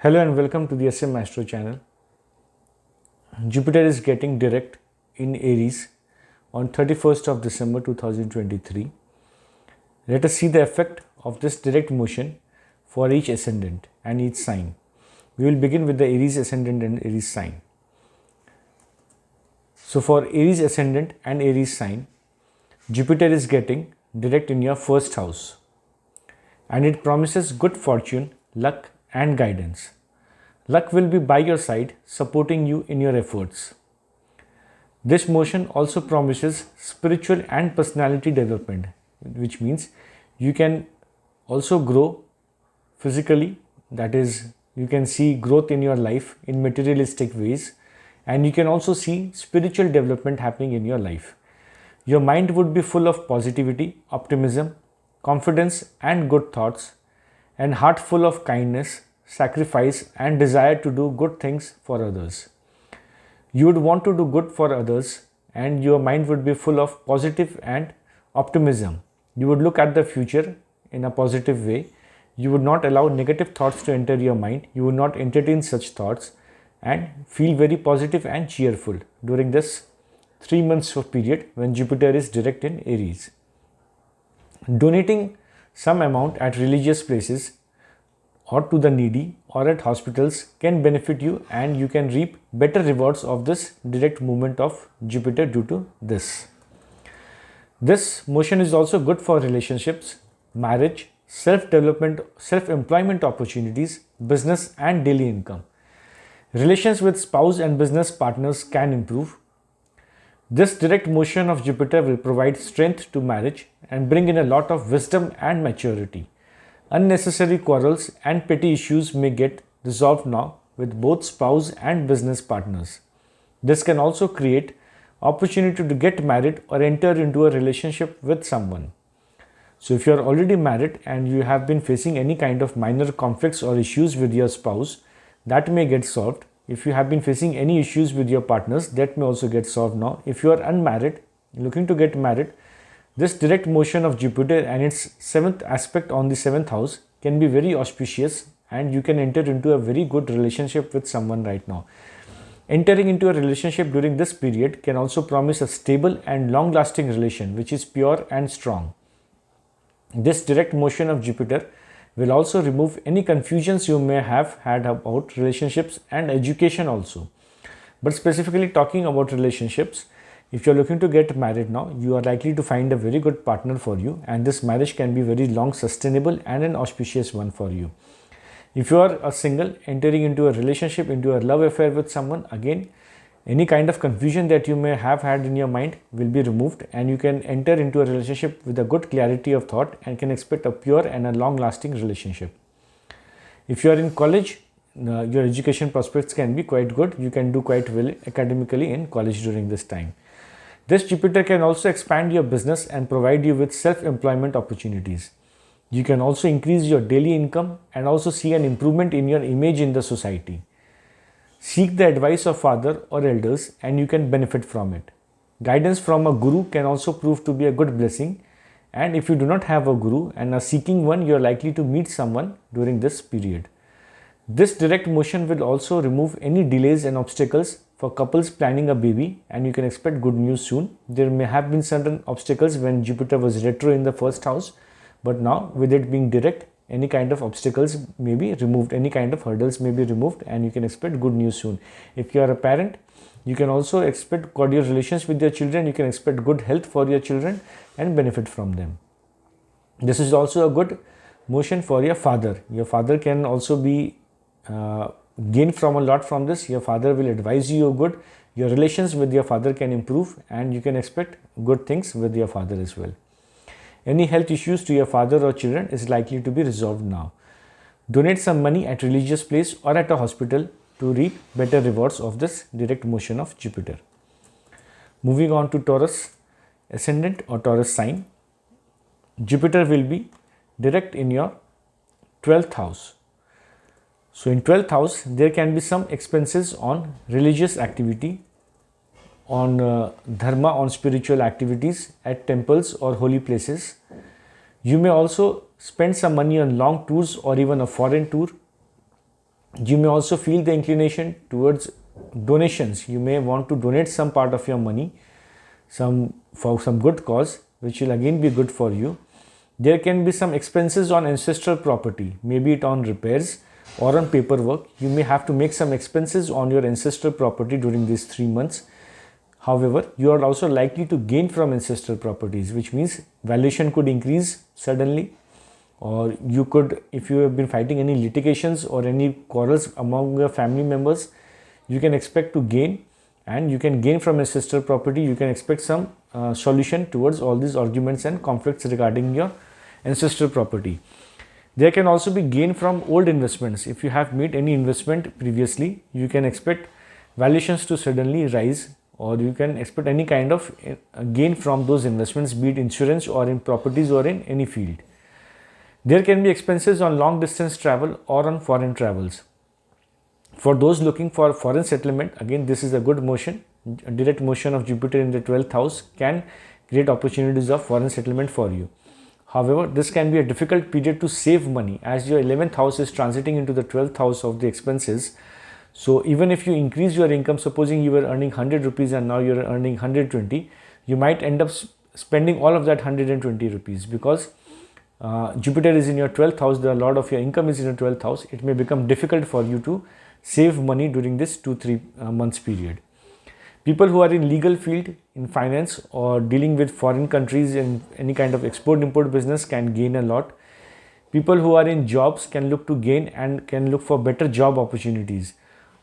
Hello and welcome to the SM Astro channel. Jupiter is getting direct in Aries on 31st of December 2023. Let us see the effect of this direct motion for each ascendant and each sign. We will begin with the Aries ascendant and Aries sign. So for Aries ascendant and Aries sign, Jupiter is getting direct in your first house and it promises good fortune, luck and guidance. Luck will be by your side, supporting you in your efforts. This motion also promises spiritual and personality development, which means you can also grow physically, that is, you can see growth in your life in materialistic ways, and you can also see spiritual development happening in your life. Your mind would be full of positivity, optimism, confidence and good thoughts, and heart full of kindness, sacrifice and desire to do good things for others. You would want to do good for others and your mind would be full of positive and optimism. You would look at the future in a positive way. You would not allow negative thoughts to enter your mind. You would not entertain such thoughts and feel very positive and cheerful during this 3 months of period when Jupiter is direct in Aries. Donating some amount at religious places or to the needy or at hospitals can benefit you and you can reap better rewards of this direct movement of Jupiter due to this. This motion is also good for relationships, marriage, self-development, self-employment opportunities, business and daily income. Relations with spouse and business partners can improve. This direct motion of Jupiter will provide strength to marriage and bring in a lot of wisdom and maturity. Unnecessary quarrels and petty issues may get resolved now with both spouse and business partners. This can also create opportunity to get married or enter into a relationship with someone. So if you are already married and you have been facing any kind of minor conflicts or issues with your spouse, that may get solved. If you have been facing any issues with your partners, that may also get solved now. If you are unmarried, looking to get married, this direct motion of Jupiter and its 7th aspect on the 7th house can be very auspicious and you can enter into a very good relationship with someone right now. Entering into a relationship during this period can also promise a stable and long-lasting relation which is pure and strong. This direct motion of Jupiter will also remove any confusions you may have had about relationships and education also. But specifically talking about relationships, if you are looking to get married now, you are likely to find a very good partner for you and this marriage can be very long, sustainable and an auspicious one for you. If you are a single, entering into a relationship, into a love affair with someone, again, any kind of confusion that you may have had in your mind will be removed and you can enter into a relationship with a good clarity of thought and can expect a pure and a long-lasting relationship. If you are in college, your education prospects can be quite good. You can do quite well academically in college during this time. This Jupiter can also expand your business and provide you with self-employment opportunities. You can also increase your daily income and also see an improvement in your image in the society. Seek the advice of father or elders and you can benefit from it. Guidance from a guru can also prove to be a good blessing, and if you do not have a guru and are seeking one, you are likely to meet someone during this period. This direct motion will also remove any delays and obstacles for couples planning a baby and you can expect good news soon. There may have been certain obstacles when Jupiter was retro in the first house, but now with it being direct, any kind of obstacles may be removed, any kind of hurdles may be removed and you can expect good news soon. If you are a parent, you can also expect cordial relations with your children, you can expect good health for your children and benefit from them. This is also a good motion for your father. Your father can also be gain from a lot from this. Your father will advise you good. Your relations with your father can improve and you can expect good things with your father as well. Any health issues to your father or children is likely to be resolved now. Donate some money at religious place or at a hospital to reap better rewards of this direct motion of Jupiter. Moving on to Taurus ascendant or Taurus sign. Jupiter will be direct in your 12th house. So in 12th house, there can be some expenses on religious activity, on dharma, on spiritual activities at temples or holy places. You may also spend some money on long tours or even a foreign tour. You may also feel the inclination towards donations. You may want to donate some part of your money for some good cause, which will again be good for you. There can be some expenses on ancestral property, maybe it on repairs or on paperwork. You may have to make some expenses on your ancestral property during these 3 months. However, you are also likely to gain from ancestral properties, which means valuation could increase suddenly, or you could, if you have been fighting any litigations or any quarrels among your family members, you can expect to gain, and you can gain from ancestral property. You can expect some solution towards all these arguments and conflicts regarding your ancestral property. There can also be gain from old investments. If you have made any investment previously, you can expect valuations to suddenly rise, or you can expect any kind of gain from those investments, be it insurance or in properties or in any field. There can be expenses on long distance travel or on foreign travels. For those looking for foreign settlement, again this is a good motion. A direct motion of Jupiter in the 12th house can create opportunities of foreign settlement for you. However, this can be a difficult period to save money, as your 11th house is transiting into the 12th house of the expenses. So even if you increase your income, supposing you were earning 100 rupees and now you're earning 120, you might end up spending all of that 120 rupees, because Jupiter is in your 12th house, the lord of your income is in your 12th house. It may become difficult for you to save money during this 2-3 months period. People who are in legal field, in finance, or dealing with foreign countries in any kind of export-import business can gain a lot. People who are in jobs can look to gain and can look for better job opportunities.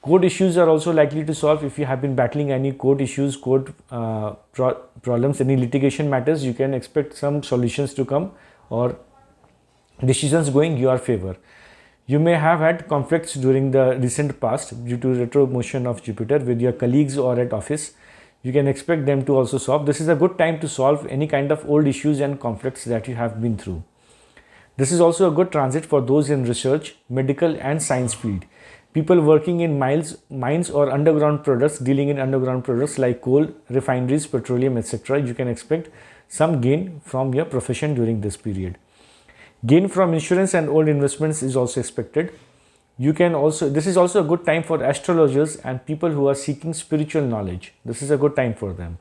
Court issues are also likely to solve. If you have been battling any court issues, court problems, any litigation matters, you can expect some solutions to come or decisions going your favor. You may have had conflicts during the recent past due to retro motion of Jupiter with your colleagues or at office. You can expect them to also solve. This is a good time to solve any kind of old issues and conflicts that you have been through. This is also a good transit for those in research, medical and science field. People working in mines or underground products, dealing in underground products like coal, refineries, petroleum, etc. You can expect some gain from your profession during this period. Gain from insurance and old investments is also expected. This is also a good time for astrologers and people who are seeking spiritual knowledge. This is a good time for them.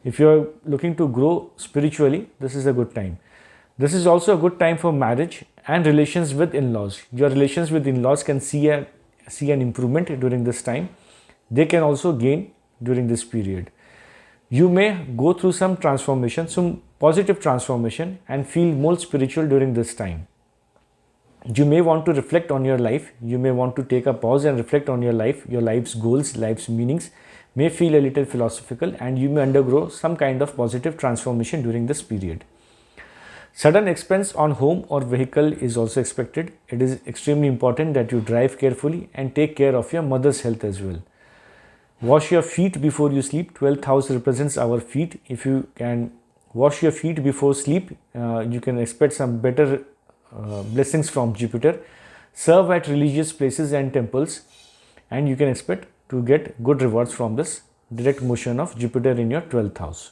If you are looking to grow spiritually, this is a good time. This is also a good time for marriage and relations with in-laws. Your relations with in-laws can see an improvement during this time. They can also gain during this period. You may go through some transformation, some positive transformation, and feel more spiritual during this time. You may want to reflect on your life. You may want to take a pause and reflect on your life, your life's goals, life's meanings. May feel a little philosophical, and you may undergo some kind of positive transformation during this period. Sudden expense on home or vehicle is also expected. It is extremely important that you drive carefully and take care of your mother's health as well. Wash your feet before you sleep. 12th house represents our feet. If you can wash your feet before sleep, you can expect some better blessings from Jupiter. Serve at religious places and temples, and you can expect to get good rewards from this direct motion of Jupiter in your 12th house.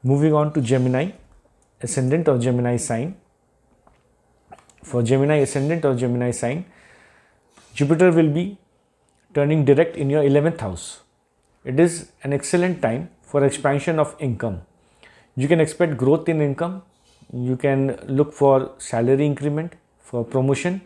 Moving on to Gemini, ascendant or Gemini sign. For Gemini ascendant or Gemini sign, Jupiter will be turning direct in your 11th house. It is an excellent time for expansion of income. You can expect growth in income. You can look for salary increment, for promotion.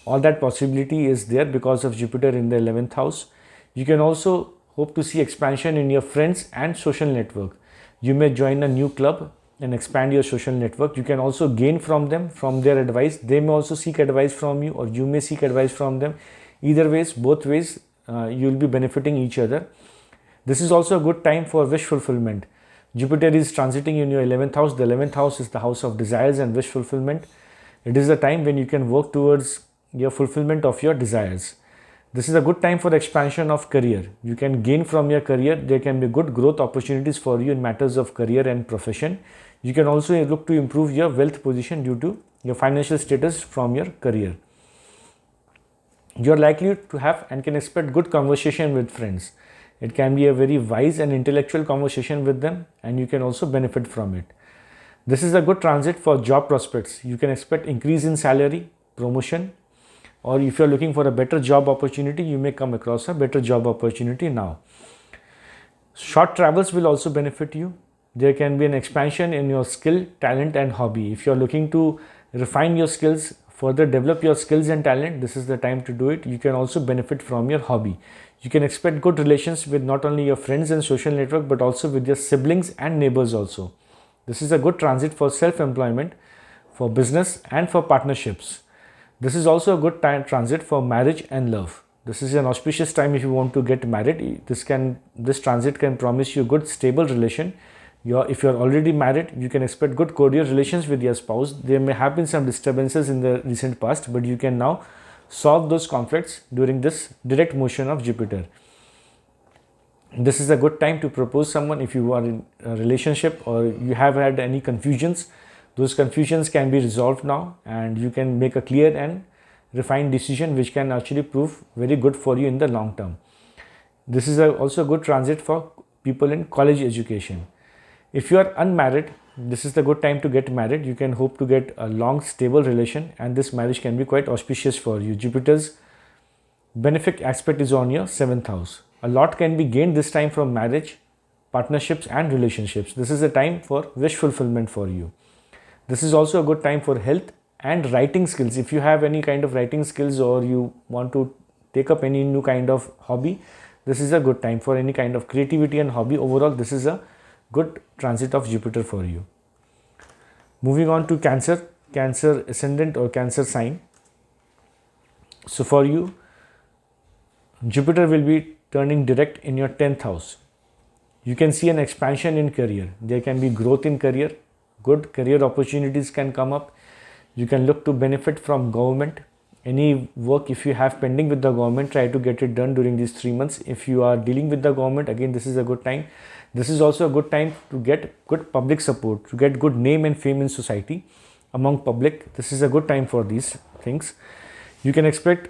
All that possibility is there because of Jupiter in the 11th house. You can also hope to see expansion in your friends and social network. You may join a new club and expand your social network. You can also gain from them, from their advice. They may also seek advice from you, or you may seek advice from them. Either ways, both ways, you will be benefiting each other. This is also a good time for wish fulfillment. Jupiter is transiting in your 11th house. The 11th house is the house of desires and wish fulfillment. It is a time when you can work towards your fulfillment of your desires. This is a good time for expansion of career. You can gain from your career. There can be good growth opportunities for you in matters of career and profession. You can also look to improve your wealth position due to your financial status from your career. You are likely to have and can expect good conversation with friends. It can be a very wise and intellectual conversation with them, and you can also benefit from it. This is a good transit for job prospects. You can expect increase in salary, promotion, or if you're looking for a better job opportunity, you may come across a better job opportunity now. Short travels will also benefit you. There can be an expansion in your skill, talent and hobby. If you're looking to refine your skills, further develop your skills and talent, this is the time to do it. You can also benefit from your hobby. You can expect good relations with not only your friends and social network, but also with your siblings and neighbors also. This is a good transit for self-employment, for business and for partnerships. This is also a good time transit for marriage and love. This is an auspicious time if you want to get married. This transit can promise you good stable relation. If you're already married, you can expect good cordial relations with your spouse. There may have been some disturbances in the recent past, but you can now solve those conflicts during this direct motion of Jupiter. This is a good time to propose someone if you are in a relationship or you have had any confusions. Those confusions can be resolved now, and you can make a clear and refined decision which can actually prove very good for you in the long term. This is also a good transit for people in college education. If you are unmarried, this is the good time to get married. You can hope to get a long stable relation, and this marriage can be quite auspicious for you. Jupiter's benefic aspect is on your 7th house. A lot can be gained this time from marriage, partnerships and relationships. This is a time for wish fulfillment for you. This is also a good time for health and writing skills. If you have any kind of writing skills or you want to take up any new kind of hobby, this is a good time for any kind of creativity and hobby. Overall, this is a good transit of Jupiter for you. Moving on to Cancer ascendant or Cancer sign. So for you, Jupiter will be turning direct in your 10th house. You can see an expansion in career. There can be growth in career. Good career opportunities can come up. You can look to benefit from government. Any work if you have pending with the government, try to get it done during these 3 months. If you are dealing with the government, again this is a good time. This is also a good time to get good public support, to get good name and fame in society among public. This is a good time for these things. You can expect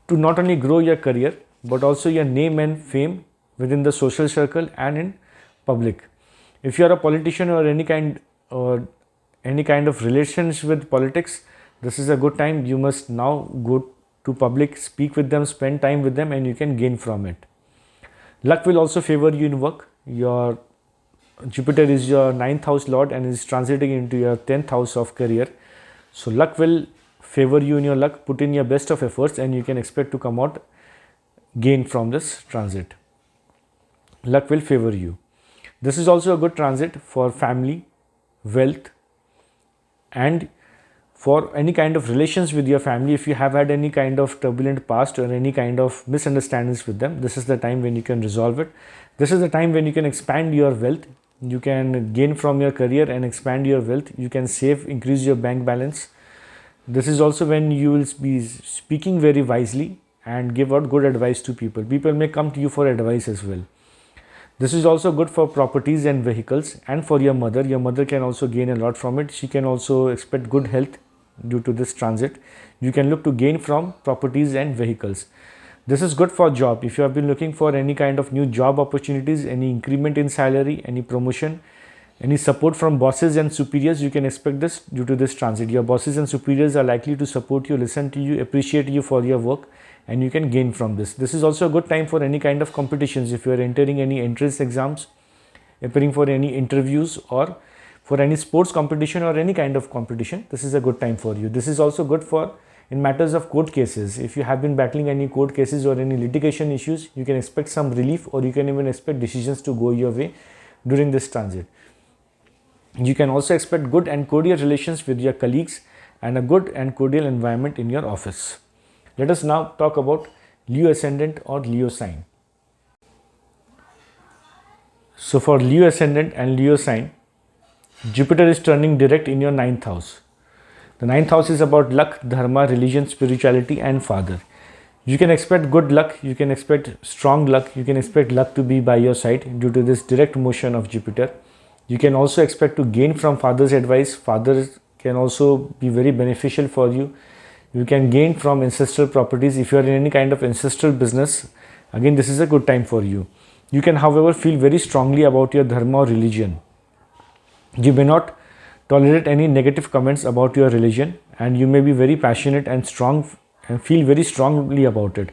to not only grow your career, but also your name and fame within the social circle and in public. If you are a politician or any kind of relations with politics, this is a good time. You must now go to public, speak with them, spend time with them, and you can gain from it. Luck will also favor you in work. Your Jupiter is your 9th house lord and is transiting into your 10th house of career. So luck will favor you in your luck. Put in your best of efforts and you can expect to come out gain from this transit. Luck will favor you. This is also a good transit for family, wealth, and for any kind of relations with your family. If you have had any kind of turbulent past or any kind of misunderstandings with them, this is the time when you can resolve it. This is the time when you can expand your wealth. You can gain from your career and expand your wealth. You can save, increase your bank balance. This is also when you will be speaking very wisely and give out good advice to people. People may come to you for advice as well. This is also good for properties and vehicles, and for your mother. Your mother can also gain a lot from it. She can also expect good health due to this transit. You can look to gain from properties and vehicles. This is good for job. If you have been looking for any kind of new job opportunities, any increment in salary, any promotion, any support from bosses and superiors, you can expect this due to this transit. Your bosses and superiors are likely to support you, listen to you, appreciate you for your work, and you can gain from this. This is also a good time for any kind of competitions. If you are entering any entrance exams, appearing for any interviews, or for any sports competition or any kind of competition, this is a good time for you. This is also good for in matters of court cases. If you have been battling any court cases or any litigation issues, you can expect some relief, or you can even expect decisions to go your way during this transit. You can also expect good and cordial relations with your colleagues and a good and cordial environment in your office. Let us now talk about Leo ascendant or Leo sign. So for Leo ascendant and Leo sign, Jupiter is turning direct in your 9th house. The 9th house is about luck, dharma, religion, spirituality and father. You can expect good luck, you can expect strong luck, you can expect luck to be by your side due to this direct motion of Jupiter. You can also expect to gain from father's advice. Father can also be very beneficial for you. You can gain from ancestral properties. If you are in any kind of ancestral business, again this is a good time for you. You can however feel very strongly about your dharma or religion. You may not tolerate any negative comments about your religion, and you may be very passionate and strong and feel very strongly about it.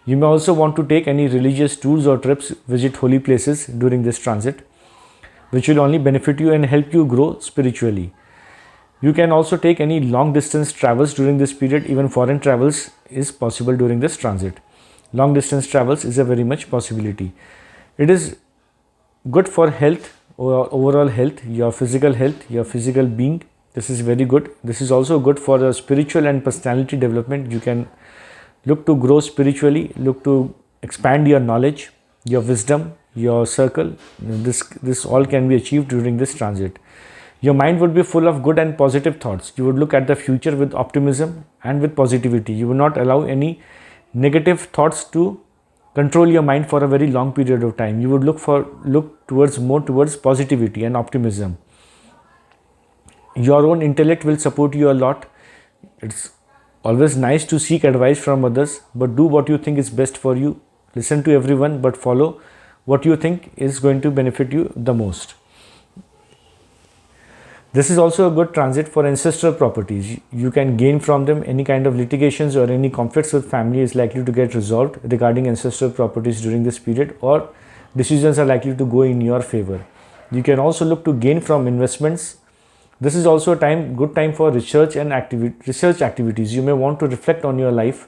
You may also want to take any religious tours or trips, visit holy places during this transit, which will only benefit you and help you grow spiritually. You can also take any long distance travels during this period. Even foreign travels is possible during this transit. Long distance travels is a very much possibility. It is good for health, or overall health, your physical being. This is very good. This is also good for spiritual and personality development. You can look to grow spiritually, look to expand your knowledge, your wisdom, your circle. This all can be achieved during this transit. Your mind would be full of good and positive thoughts. You would look at the future with optimism and with positivity. You will not allow any negative thoughts to control your mind for a very long period of time. You would look towards positivity and optimism. Your own intellect will support you a lot. It's always nice to seek advice from others, but do what you think is best for you. Listen to everyone, but follow what you think is going to benefit you the most. This is also a good transit for ancestral properties. You can gain from them. Any kind of litigations or any conflicts with family is likely to get resolved regarding ancestral properties during this period, or decisions are likely to go in your favor. You can also look to gain from investments. This is also a good time for research and research activities. You may want to reflect on your life,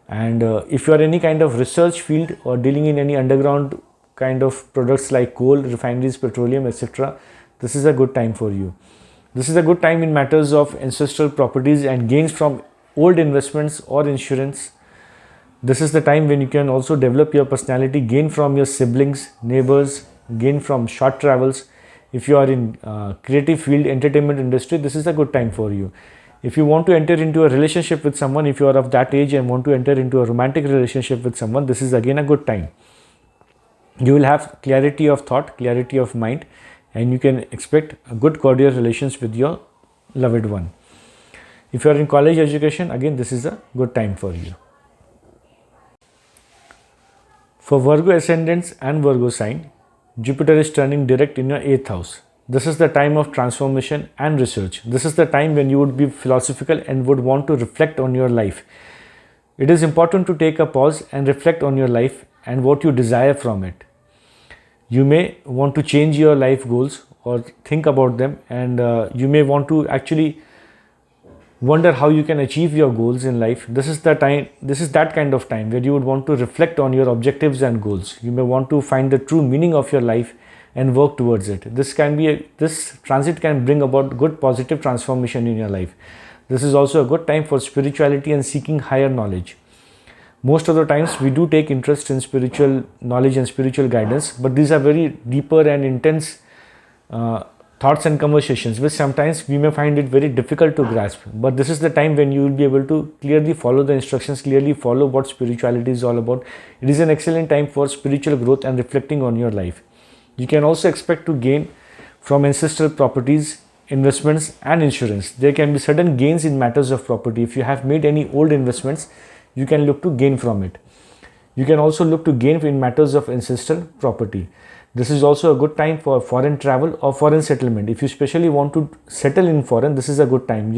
and if you are any kind of research field or dealing in any underground kind of products like coal, refineries, petroleum, etc., this is a good time for you. This is a good time in matters of ancestral properties and gains from old investments or insurance. This is the time when you can also develop your personality, gain from your siblings, neighbors, gain from short travels. If you are in creative field, entertainment industry, this is a good time for you. If you want to enter into a relationship with someone, if you are of that age and want to enter into a romantic relationship with someone, this is again a good time. You will have clarity of thought, clarity of mind, and you can expect a good cordial relations with your loved one. If you are in college education, again this is a good time for you. For Virgo ascendants and Virgo sign, Jupiter is turning direct in your 8th house. This is the time of transformation and research. This is the time when you would be philosophical and would want to reflect on your life. It is important to take a pause and reflect on your life and what you desire from it. You may want to change your life goals or think about them, and you may want to actually wonder how you can achieve your goals in life. This is that kind of time where you would want to reflect on your objectives and goals. You may want to find the true meaning of your life and work towards it. This transit can bring about good positive transformation in your life. This is also a good time for spirituality and seeking higher knowledge. Most of the times we do take interest in spiritual knowledge and spiritual guidance, but these are very deeper and intense thoughts and conversations, which sometimes we may find it very difficult to grasp. But this is the time when you will be able to clearly follow the instructions, clearly follow what spirituality is all about. It is an excellent time for spiritual growth and reflecting on your life. You can also expect to gain from ancestral properties, investments and insurance. There can be sudden gains in matters of property. If you have made any old investments, you can look to gain from it. You can also look to gain in matters of ancestral property. This is also a good time for foreign travel or foreign settlement. If you especially want to settle in foreign, this is a good time.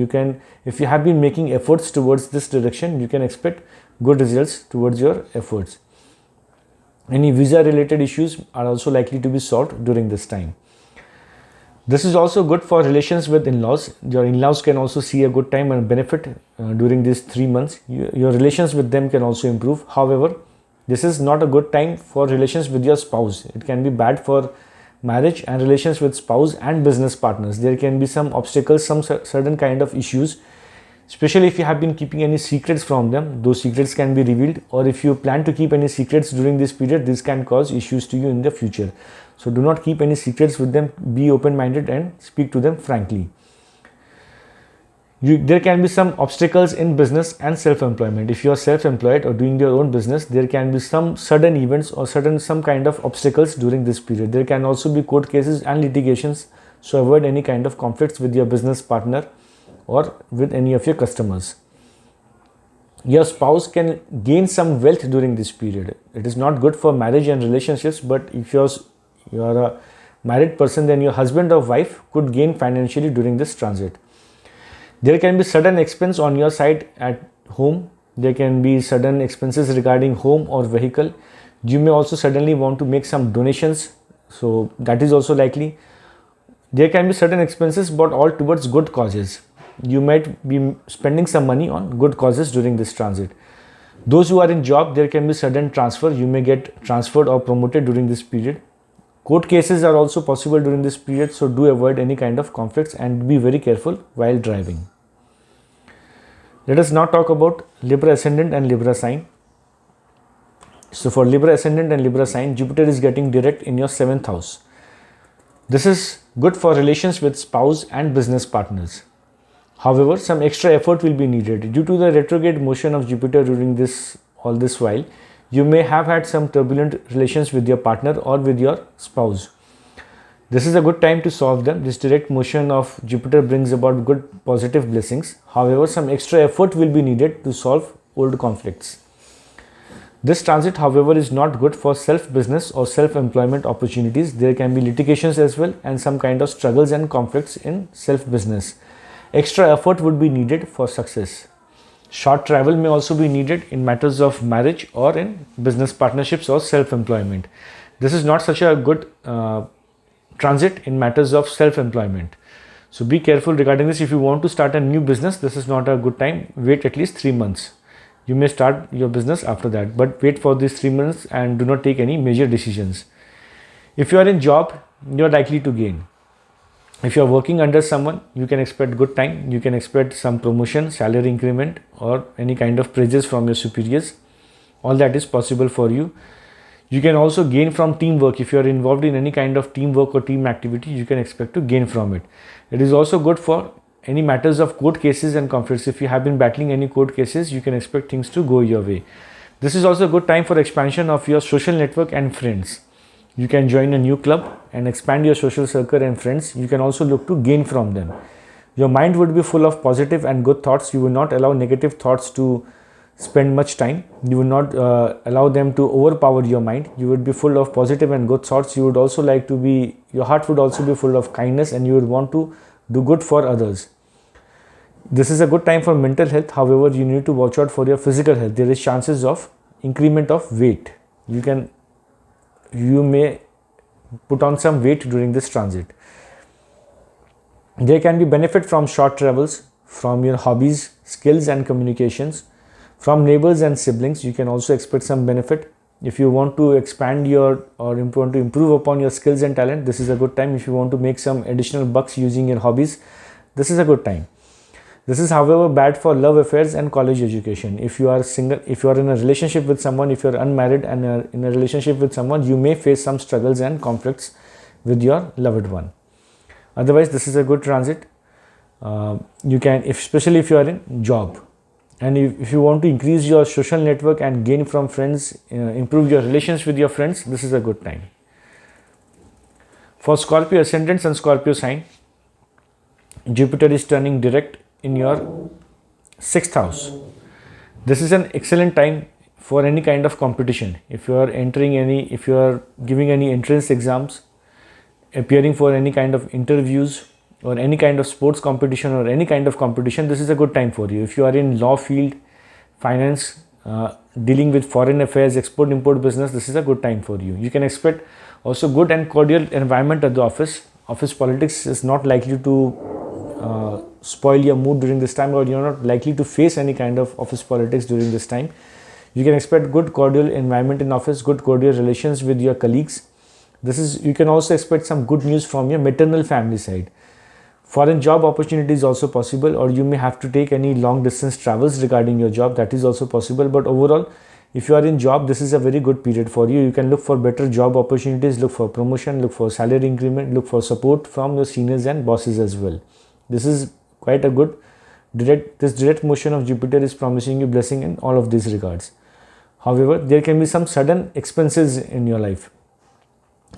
If you have been making efforts towards this direction, you can expect good results towards your efforts. Any visa related issues are also likely to be solved during this time. This is also good for relations with in-laws. Your in-laws can also see a good time and benefit during these 3 months. Your relations with them can also improve. However, this is not a good time for relations with your spouse. It can be bad for marriage and relations with spouse and business partners. There can be some obstacles, some certain kind of issues, especially if you have been keeping any secrets from them. Those secrets can be revealed, or if you plan to keep any secrets during this period, this can cause issues to you in the future. So do not keep any secrets with them. Be open-minded and speak to them frankly. There can be some obstacles in business and self-employment. If you are self-employed or doing your own business, there can be some sudden events or some kind of obstacles during this period. There can also be court cases and litigations, so avoid any kind of conflicts with your business partner or with any of your customers. Your spouse can gain some wealth during this period. It is not good for marriage and relationships, but if you are a married person, then your husband or wife could gain financially during this transit. There can be sudden expense on your side at home. There can be sudden expenses regarding home or vehicle. You may also suddenly want to make some donations, so that is also likely. There can be certain expenses, but all towards good causes. You might be spending some money on good causes during this transit. Those who are in job, there can be sudden transfer. You may get transferred or promoted during this period. Court cases are also possible during this period, so do avoid any kind of conflicts and be very careful while driving. Let us now talk about Libra Ascendant and Libra sign. So for Libra Ascendant and Libra sign, Jupiter is getting direct in your 7th house. This is good for relations with spouse and business partners. However, some extra effort will be needed due to the retrograde motion of Jupiter during all this while. You may have had some turbulent relations with your partner or with your spouse. This is a good time to solve them. This direct motion of Jupiter brings about good positive blessings. However, some extra effort will be needed to solve old conflicts. This transit, however, is not good for self-business or self-employment opportunities. There can be litigations as well and some kind of struggles and conflicts in self-business. Extra effort would be needed for success. Short travel may also be needed in matters of marriage or in business partnerships or self-employment. This is not such a good transit in matters of self-employment. So be careful regarding this. If you want to start a new business, this is not a good time. Wait at least 3 months. You may start your business after that, but wait for these 3 months and do not take any major decisions. If you are in job, you are likely to gain. If you are working under someone, you can expect good time. You can expect some promotion, salary increment, or any kind of praises from your superiors. All that is possible for you. You can also gain from teamwork. If you are involved in any kind of teamwork or team activity, you can expect to gain from it. It is also good for any matters of court cases and conflicts. If you have been battling any court cases, you can expect things to go your way. This is also a good time for expansion of your social network and friends. You can join a new club and expand your social circle and friends. You can also look to gain from them. Your mind would be full of positive and good thoughts. You will not allow negative thoughts to spend much time. You will not allow them to overpower your mind. You would be full of positive and good thoughts. You would also like to be, your heart would also be full of kindness and you would want to do good for others. This is a good time for mental health. However, you need to watch out for your physical health. There is chances of increment of weight. You may put on some weight during this transit. There can be benefit from short travels, from your hobbies, skills and communications, from neighbors and siblings. You can also expect some benefit. If you want to expand or want to improve upon your skills and talent, this is a good time. If you want to make some additional bucks using your hobbies, this is a good time. This is, however, bad for love affairs and college education. If you are single, if you are in a relationship with someone, if you are unmarried and in a relationship with someone, you may face some struggles and conflicts with your loved one. Otherwise, this is a good transit. You can, especially if you are in job. And if you want to increase your social network and gain from friends, improve your relations with your friends, this is a good time. For Scorpio Ascendants and Scorpio sign, Jupiter is turning direct in your 6th house. This is an excellent time for any kind of competition. If you are if you are giving any entrance exams, appearing for any kind of interviews or any kind of sports competition or any kind of competition, this is a good time for you. If you are in law field, finance, dealing with foreign affairs, export-import business, this is a good time for you. You can expect also good and cordial environment at the office. Office politics is not likely to spoil your mood during this time, or you're not likely to face any kind of office politics during this time. You can expect good cordial environment in office, good cordial relations with your colleagues. You can also expect some good news from your maternal family side. Foreign job opportunity is also possible, or you may have to take any long distance travels regarding your job. That is also possible. But overall, if you are in job, this is a very good period for you. You can look for better job opportunities, look for promotion, look for salary increment, look for support from your seniors and bosses as well. This is quite a good direct motion of Jupiter is promising you blessing in all of these regards. However, there can be some sudden expenses in your life.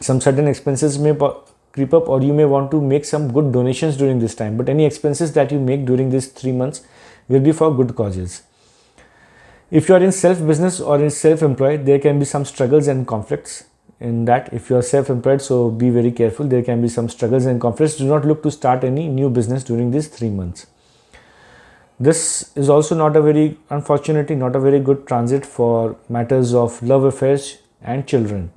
Some sudden expenses may creep up, or you may want to make some good donations during this time. But any expenses that you make during these 3 months will be for good causes. If you are in self-business or in self-employed, there can be some struggles and conflicts in that. If you are self-employed, so be very careful. There can be some struggles and conflicts. Do not look to start any new business during these 3 months. This is also not a very, unfortunately, not a very good transit for matters of love affairs and children.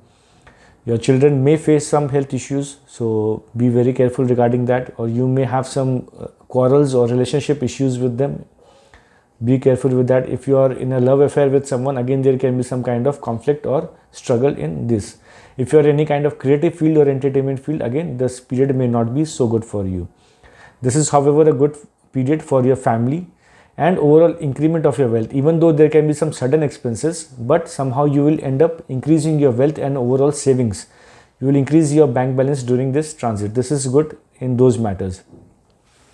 Your children may face some health issues, so be very careful regarding that, or you may have some quarrels or relationship issues with them. Be careful with that. If you are in a love affair with someone, again there can be some kind of conflict or struggle in this. If you are in any kind of creative field or entertainment field, again this period may not be so good for you. This is, however, a good period for your family and overall increment of your wealth, even though there can be some sudden expenses, but somehow you will end up increasing your wealth and overall savings. You will increase your bank balance during this transit. This is good in those matters.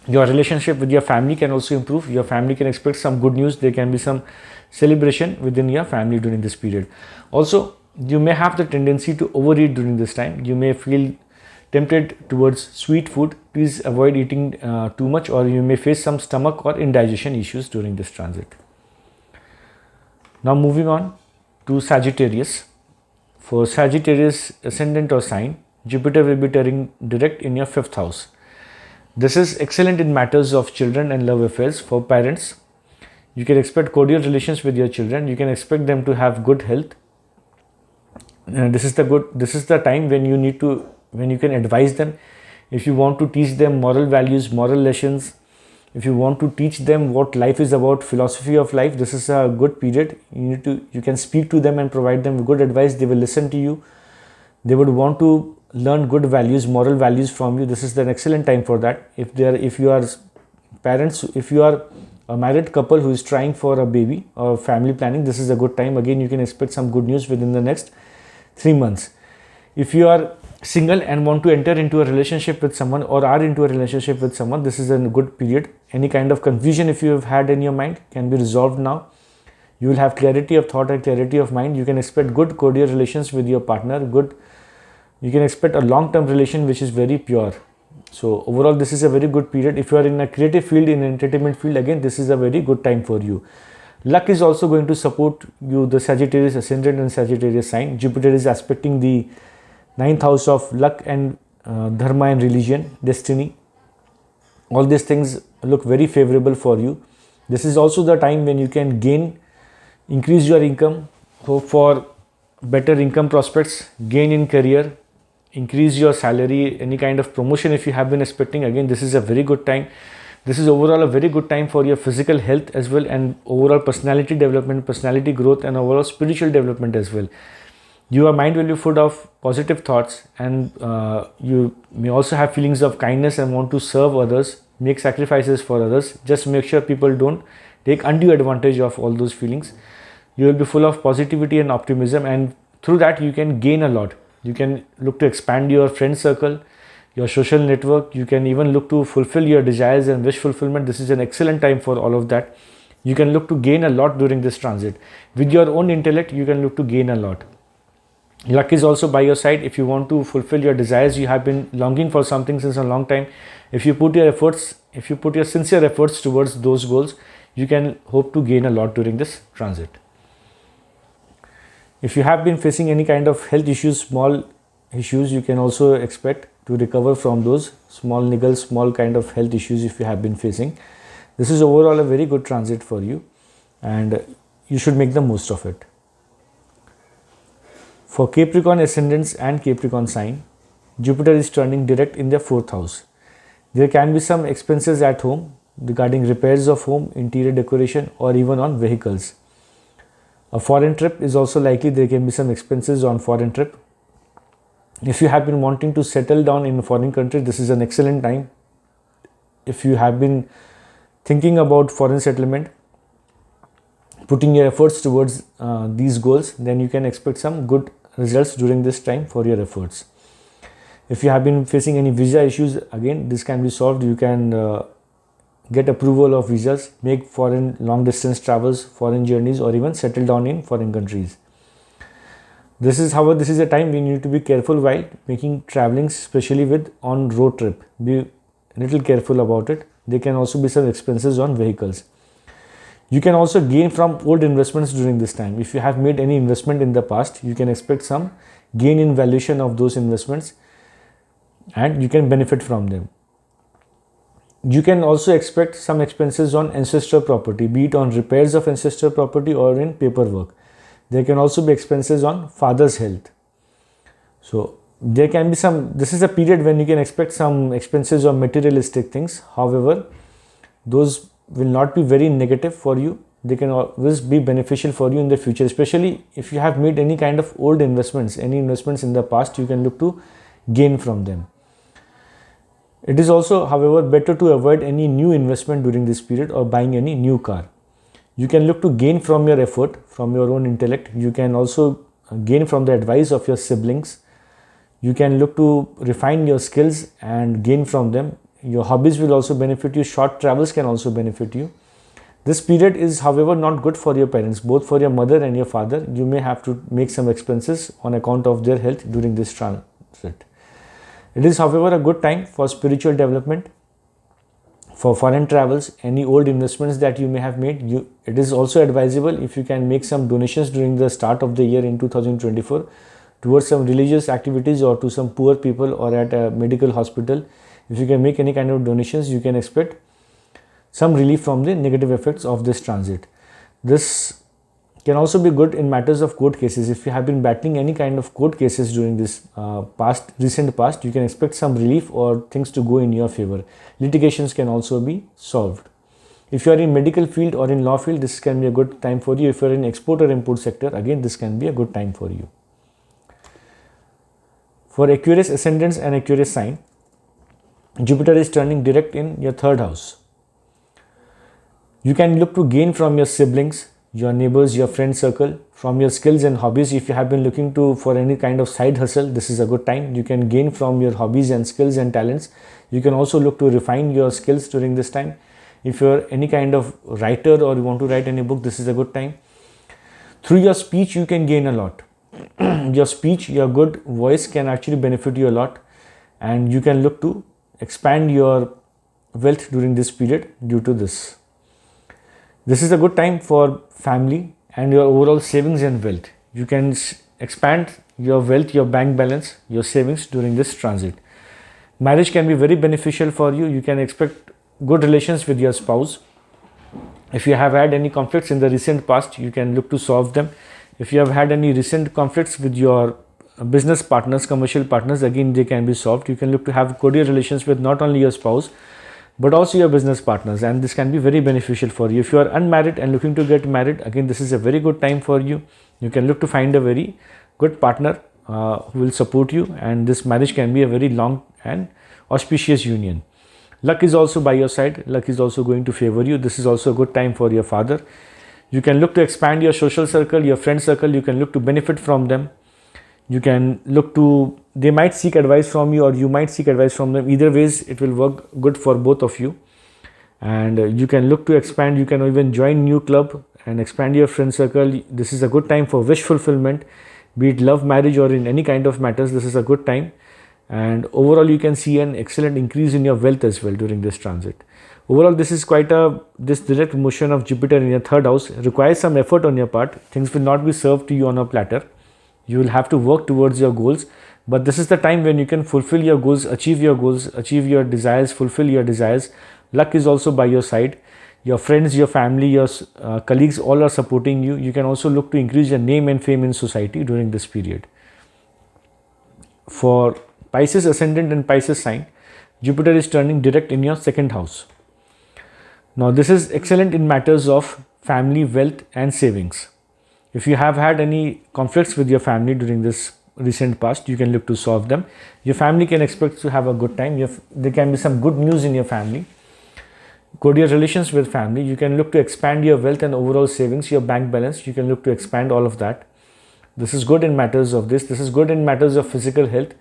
Your relationship with your family can also improve. Your family can expect some good news. There can be some celebration within your family during this period. Also, you may have the tendency to overeat during this time. You may feel tempted towards sweet food. Please avoid eating too much, or you may face some stomach or indigestion issues during this transit. Now moving on to Sagittarius. For Sagittarius ascendant or sign, Jupiter will be turning direct in your 5th house. This is excellent in matters of children and love affairs. For parents, you can expect cordial relations with your children. You can expect them to have good health. This is the time when you can advise them. If you want to teach them moral values, moral lessons, if you want to teach them what life is about, philosophy of life, this is a good period. You can speak to them and provide them good advice. They will listen to you. They would want to learn good values, moral values from you. This is an excellent time for that. If you are parents, if you are a married couple who is trying for a baby or family planning, this is a good time. Again, you can expect some good news within the next 3 months. If you are single and want to enter into a relationship with someone or are into a relationship with someone, this is a good period. Any kind of confusion if you have had in your mind can be resolved now. You will have clarity of thought and clarity of mind. You can expect good cordial relations with your partner. You can expect a long-term relation which is very pure. So overall, this is a very good period. If you are in a creative field, in entertainment field, again this is a very good time for you. Luck is also going to support you, the Sagittarius ascendant and Sagittarius sign. Jupiter is aspecting the 9th house of luck and dharma and religion, destiny. All these things look very favorable for you. This is also the time when you can increase your income, hope for better income prospects, gain in career, increase your salary, any kind of promotion if you have been expecting. Again, this is a very good time. This is overall a very good time for your physical health as well, and overall personality development, personality growth, and overall spiritual development as well. Your mind will be full of positive thoughts, and you may also have feelings of kindness and want to serve others, make sacrifices for others. Just make sure people don't take undue advantage of all those feelings. You will be full of positivity and optimism, and through that you can gain a lot. You can look to expand your friend circle, your social network. You can even look to fulfill your desires and wish fulfillment. This is an excellent time for all of that. You can look to gain a lot during this transit. With your own intellect, you can look to gain a lot. Luck is also by your side. If you want to fulfill your desires, you have been longing for something since a long time. If you put your sincere efforts towards those goals, you can hope to gain a lot during this transit. If you have been facing any kind of health issues, small issues, you can also expect to recover from those small niggles, small kind of health issues if you have been facing. This is overall a very good transit for you, and you should make the most of it. For Capricorn ascendants and Capricorn sign, Jupiter is turning direct in their 4th house. There can be some expenses at home regarding repairs of home, interior decoration, or even on vehicles. A foreign trip is also likely. There can be some expenses on foreign trip. If you have been wanting to settle down in a foreign country, this is an excellent time. If you have been thinking about foreign settlement, putting your efforts towards these goals, then you can expect some good results during this time for your efforts. If you have been facing any visa issues, again this can be solved. You can get approval of visas, make foreign long distance travels, foreign journeys, or even settle down in foreign countries. This is a time we need to be careful while making travelings, especially with on road trip. Be a little careful about it. There can also be some expenses on vehicles. You can also gain from old investments during this time. If you have made any investment in the past, you can expect some gain in valuation of those investments, and you can benefit from them. You can also expect some expenses on ancestor property, be it on repairs of ancestor property or in paperwork. There can also be expenses on father's health. So there can be some, this is a period when you can expect some expenses on materialistic things. However, those will not be very negative for you. They can always be beneficial for you in the future, especially if you have made any kind of old investments, any investments in the past, you can look to gain from them. It is also, however, better to avoid any new investment during this period or buying any new car. You can look to gain from your effort, from your own intellect. You can also gain from the advice of your siblings. You can look to refine your skills and gain from them. Your hobbies will also benefit you. Short travels can also benefit you. This period is, however, not good for your parents, both for your mother and your father. You may have to make some expenses on account of their health during this transit. It is, however, a good time for spiritual development, for foreign travels, any old investments that you may have made. It is also advisable if you can make some donations during the start of the year in 2024 towards some religious activities or to some poor people or at a medical hospital. If you can make any kind of donations, you can expect some relief from the negative effects of this transit. This can also be good in matters of court cases. If you have been battling any kind of court cases during this recent past, you can expect some relief or things to go in your favor. Litigations can also be solved. If you are in medical field or in law field, this can be a good time for you. If you are in export or import sector, again, this can be a good time for you. For Aquarius ascendants and Aquarius sign, Jupiter is turning direct in your 3rd house. You can look to gain from your siblings, your neighbors, your friend circle, from your skills and hobbies. If you have been looking for any kind of side hustle, this is a good time. You can gain from your hobbies and skills and talents. You can also look to refine your skills during this time. If you're any kind of writer or you want to write any book, this is a good time. Through your speech, you can gain a lot. Your speech, your good voice can actually benefit you a lot, and you can look to expand your wealth during this period due to this. This is a good time for family and your overall savings and wealth. You can expand your wealth, your bank balance, your savings during this transit. Marriage can be very beneficial for you. You can expect good relations with your spouse. If you have had any conflicts in the recent past, you can look to solve them. If you have had any recent conflicts with your business partners, commercial partners, again, they can be solved. You can look to have cordial relations with not only your spouse, but also your business partners, and this can be very beneficial for you. If you are unmarried and looking to get married, again, this is a very good time for you. You can look to find a very good partner who will support you, and this marriage can be a very long and auspicious union. Luck is also by your side. Luck is also going to favor you. This is also a good time for your father. You can look to expand your social circle, your friend circle. You can look to benefit from them. You can look to, they might seek advice from you or you might seek advice from them. Either ways, it will work good for both of you. And you can look to expand. You can even join new club and expand your friend circle. This is a good time for wish fulfillment, be it love, marriage, or in any kind of matters. This is a good time. And overall, you can see an excellent increase in your wealth as well during this transit. Overall, this is this direct motion of Jupiter in your 3rd house requires some effort on your part. Things will not be served to you on a platter. You will have to work towards your goals, but this is the time when you can fulfill your goals, achieve your desires, fulfill your desires. Luck is also by your side. Your friends, your family, your colleagues, all are supporting you. You can also look to increase your name and fame in society during this period. For Pisces ascendant and Pisces sign, Jupiter is turning direct in your 2nd house. Now, this is excellent in matters of family, wealth, and savings. If you have had any conflicts with your family during this recent past, you can look to solve them. Your family can expect to have a good time. There can be some good news in your family. Cordial relations with family. You can look to expand your wealth and overall savings, your bank balance. You can look to expand all of that. This is good in matters of this. This is good in matters of physical health,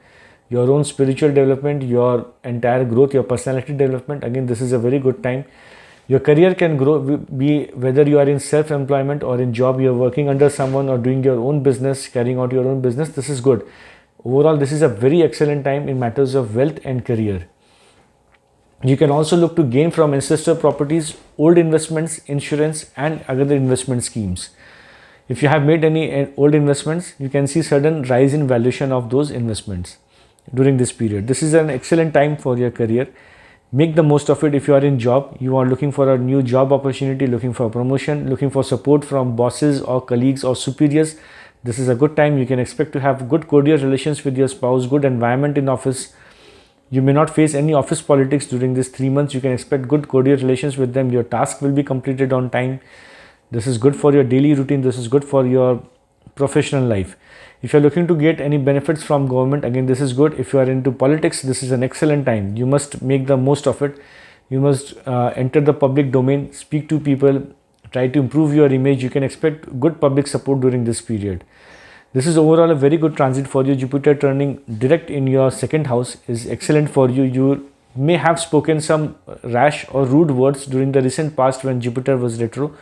your own spiritual development, your entire growth, your personality development. Again, this is a very good time. Your career can grow, be whether you are in self-employment or in job, you are working under someone or doing your own business, carrying out your own business. This is good. Overall, this is a very excellent time in matters of wealth and career. You can also look to gain from ancestor properties, old investments, insurance, and other investment schemes. If you have made any old investments, you can see sudden rise in valuation of those investments during this period. This is an excellent time for your career. Make the most of it. If you are in job, you are looking for a new job opportunity, looking for a promotion, looking for support from bosses or colleagues or superiors, this is a good time. You can expect to have good cordial relations with your spouse, good environment in office. You may not face any office politics during these 3 months. You can expect good cordial relations with them. Your task will be completed on time. This is good for your daily routine. This is good for your professional life. If you're looking to get any benefits from government, again, this is good. If you are into politics, this is an excellent time. You must make the most of it. You must enter the public domain, speak to people, try to improve your image. You can expect good public support during this period. This is overall a very good transit for you. Jupiter turning direct in your second house is excellent for you. You may have spoken some rash or rude words during the recent past when Jupiter was retro.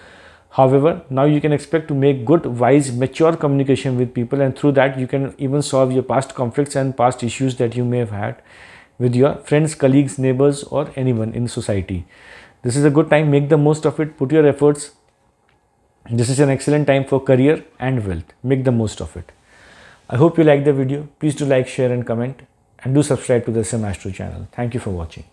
However, now you can expect to make good, wise, mature communication with people, and through that you can even solve your past conflicts and past issues that you may have had with your friends, colleagues, neighbors, or anyone in society. This is a good time. Make the most of it. Put your efforts. This is an excellent time for career and wealth. Make the most of it. I hope you like the video. Please do like, share and comment, and do subscribe to the SM Astro channel. Thank you for watching.